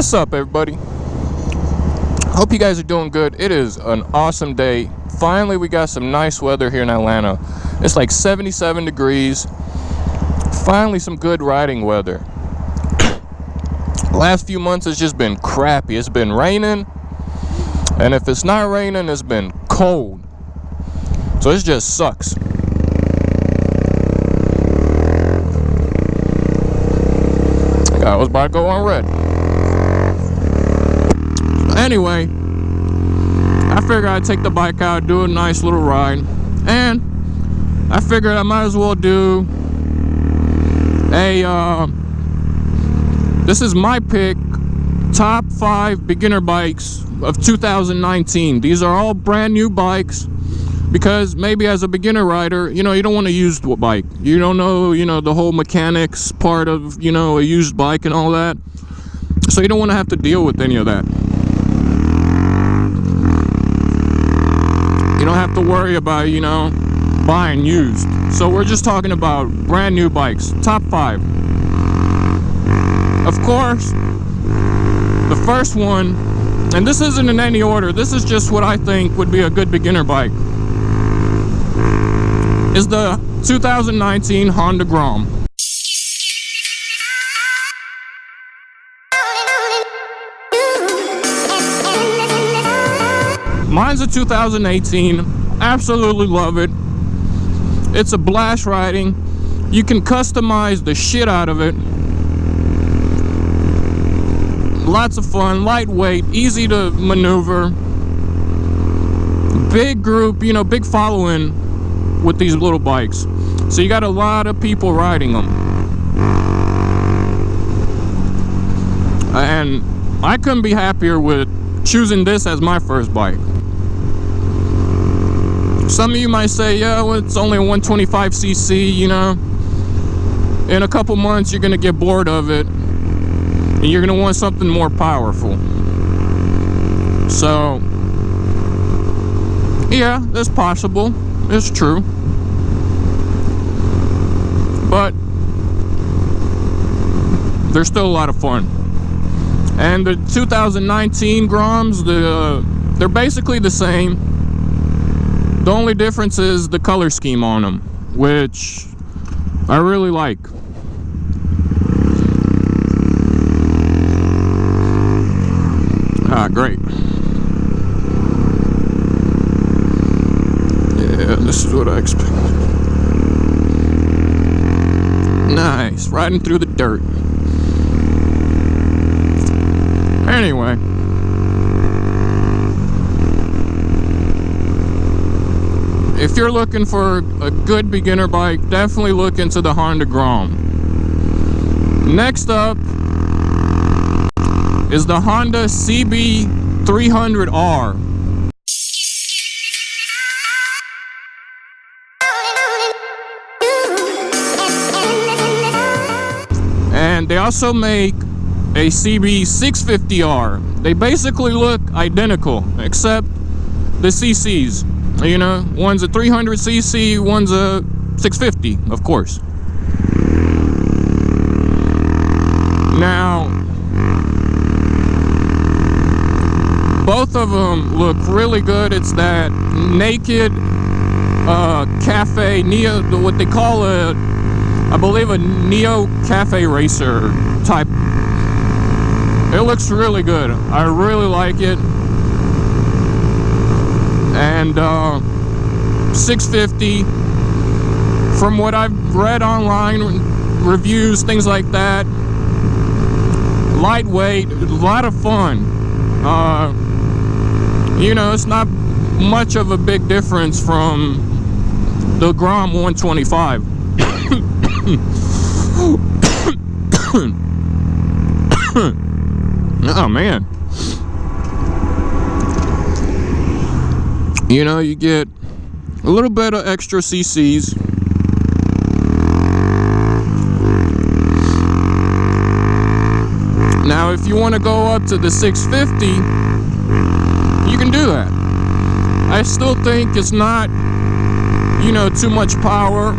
What's up, everybody? Hope you guys are doing good. It is an awesome day. Finally, we got some nice weather here in Atlanta. It's like 77 degrees. Finally, some good riding weather. Last few months has just been crappy. It's been raining, and if it's not raining, it's been cold. So it just sucks. I was about to go on red. Anyway, I figured I'd take the bike out, do a nice little ride, and I figured I might as well do a this is my pick, top 5 beginner bikes of 2019. These are all brand new bikes, because maybe as a beginner rider, you don't want a used bike. You don't know, the whole mechanics part of, a used bike and all that. So you don't want to have to deal with any of that. You don't have to worry about, buying used. So we're just talking about brand new bikes, top 5. Of course, the first one, and this isn't in any order, this is just what I think would be a good beginner bike, is the 2019 Honda Grom. Mine's a 2018. Absolutely love it. It's a blast riding. You can customize the shit out of it. Lots of fun, lightweight, easy to maneuver. Big group, big following with these little bikes. So you got a lot of people riding them. And I couldn't be happier with choosing this as my first bike. Some of you might say, yeah, well, it's only a 125cc, In a couple months, you're going to get bored of it. And you're going to want something more powerful. So, yeah, that's possible. It's true. But they're still a lot of fun. And the 2019 Groms, they're basically the same. The only difference is the color scheme on them, which I really like. Ah, great. Yeah, this is what I expected. Nice, riding through the dirt. Anyway. If you're looking for a good beginner bike, definitely look into the Honda Grom. Next up is the Honda CB300R. And they also make a CB650R. They basically look identical, except the CCs. One's a 300cc, one's a 650, of course. Now, both of them look really good. It's that naked cafe, what they call I believe a Neo Cafe Racer type. It looks really good. I really like it. And 650, from what I've read online, reviews, things like that, lightweight, a lot of fun. It's not much of a big difference from the Grom 125. Oh man. You get a little bit of extra CCs. Now, if you want to go up to the 650, you can do that. I still think it's not, too much power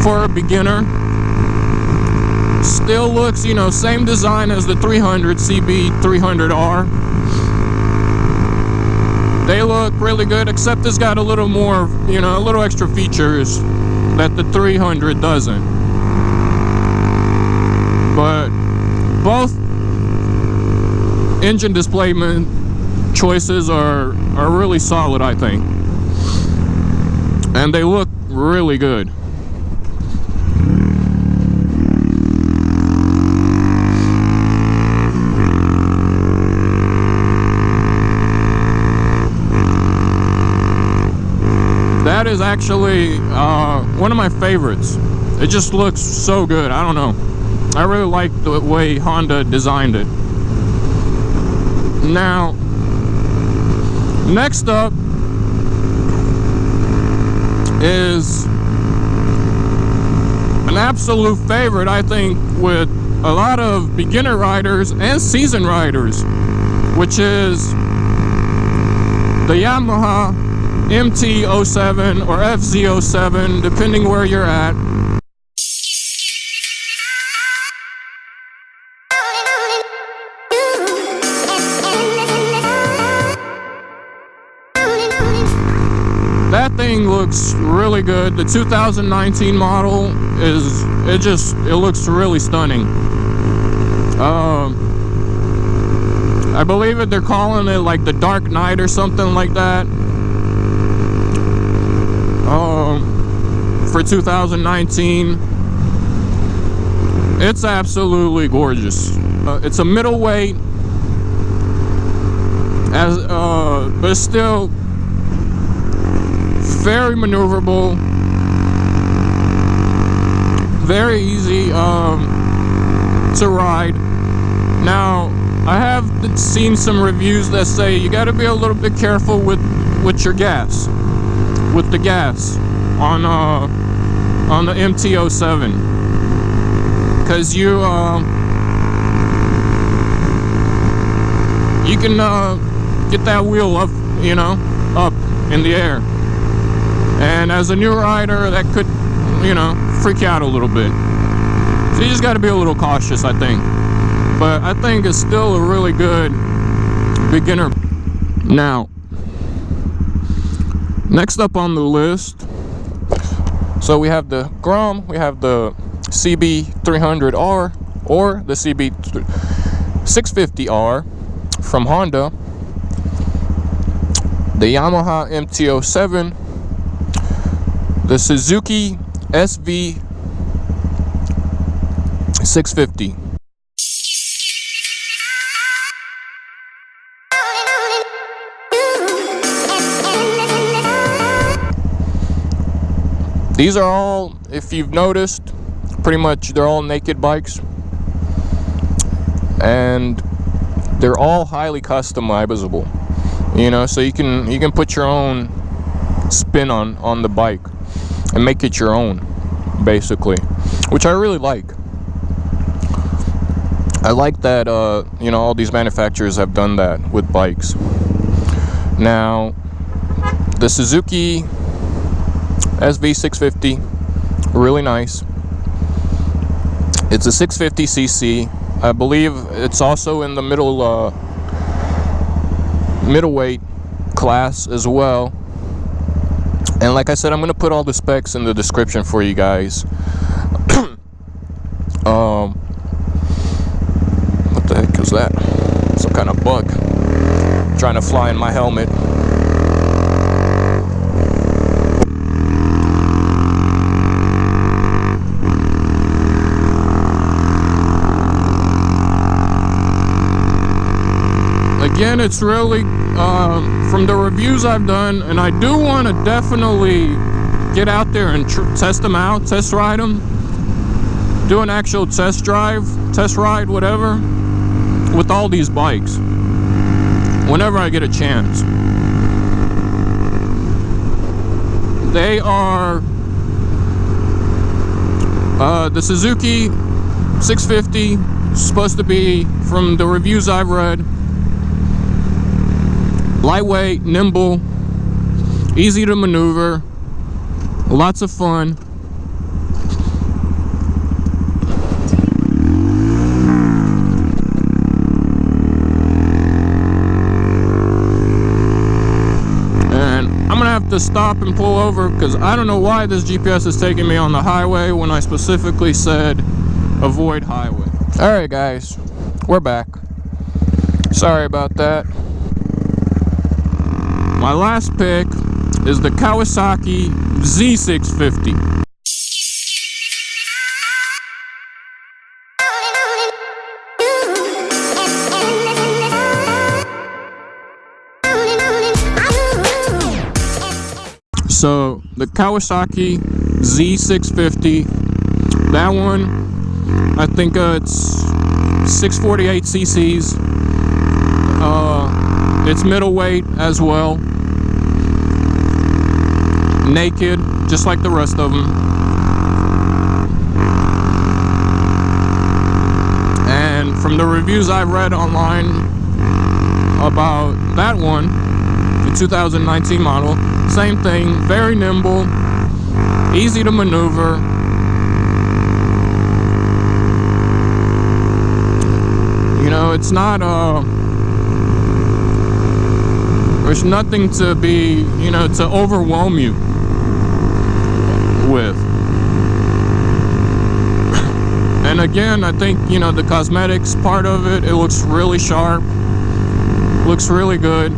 for a beginner. still looks, you know, same design as the 300 CB300R. They look really good, except it's got a little more, you know, a little extra features that the 300 doesn't. But both engine displacement choices are really solid, I think. And they look really good. That is actually one of my favorites. It just looks so good. I don't know. I really like the way Honda designed it. Now, next up is an absolute favorite, I think, with a lot of beginner riders and seasoned riders, which is the Yamaha MT-07 or FZ-07, depending where you're at. That thing looks really good. The 2019 model it looks really stunning. I believe they're calling it like the Dark Knight or something like that. For 2019, it's absolutely gorgeous. It's a middleweight, but still very maneuverable, very easy to ride. Now, I have seen some reviews that say you got to be a little bit careful with your gas, with the gas on the MT-07, because you can get that wheel up, you know, up in the air, and as a new rider, that could, you know, freak you out a little bit. So you just got to be a little cautious, I think. But I think it's still a really good beginner. Now, next up on the list, so we have the Grom, we have the CB300R or the CB650R from Honda, the Yamaha MT-07, the Suzuki SV650. These are all, if you've noticed, pretty much they're all naked bikes, and they're all highly customizable. You know, so you can put your own spin on the bike and make it your own, basically, which I really like. I like that you know, all these manufacturers have done that with bikes. Now, the Suzuki SV650, really nice. It's a 650cc. I believe it's also in the middleweight class as well. And like I said, I'm gonna put all the specs in the description for you guys. What the heck is that? Some kind of bug trying to fly in my helmet. Again, it's really, from the reviews I've done, and I do want to definitely get out there and test them out, test ride them, do an actual test ride, whatever, with all these bikes, whenever I get a chance. They are the Suzuki 650, supposed to be, from the reviews I've read, lightweight, nimble, easy to maneuver, lots of fun. have to stop and pull over because I don't know why this GPS is taking me on the highway when I specifically said avoid highway. Alright guys, we're back. Sorry about that. My last pick is the Kawasaki Z650. So the Kawasaki Z650, that one, I think it's 648 cc's. It's middleweight as well. Naked, just like the rest of them. And from the reviews I've read online about that one, the 2019 model, same thing, very nimble, easy to maneuver. You know, it's not, there's nothing to be, you know, to overwhelm you with. And again, I think, you know, the cosmetics part of it, it looks really sharp, looks really good.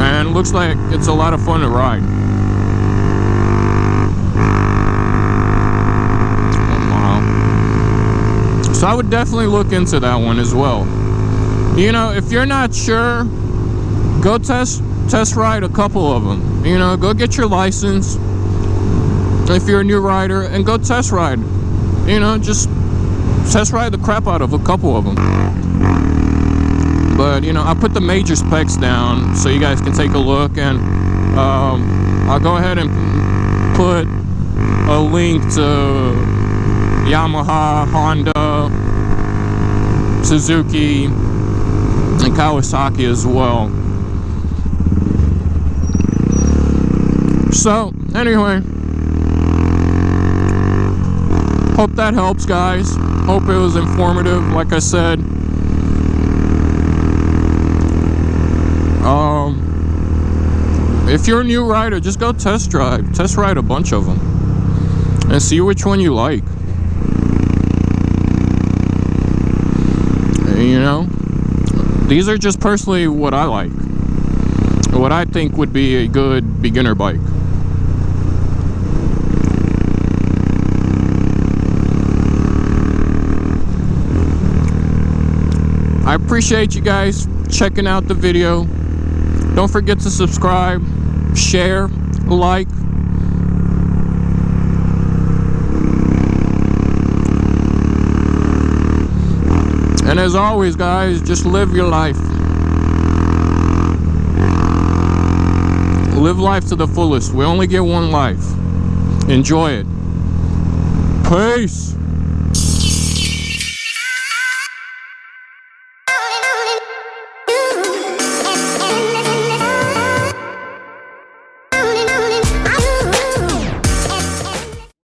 And looks like it's a lot of fun to ride. Wow. So I would definitely look into that one as well. You know, if you're not sure, go test ride a couple of them. You know, go get your license if you're a new rider and go test ride. You know, just test ride the crap out of a couple of them. But, you know, I put the major specs down so you guys can take a look, and I'll go ahead and put a link to Yamaha, Honda, Suzuki, and Kawasaki as well. So, anyway, hope that helps, guys. Hope it was informative, like I said. If you're a new rider, just go test ride a bunch of them and see which one you like. You know, these are just personally what I like, what I think would be a good beginner bike. I appreciate you guys checking out the video. Don't forget to subscribe, share, like. And as always, guys, just live your life. Live life to the fullest. We only get one life. Enjoy it. Peace.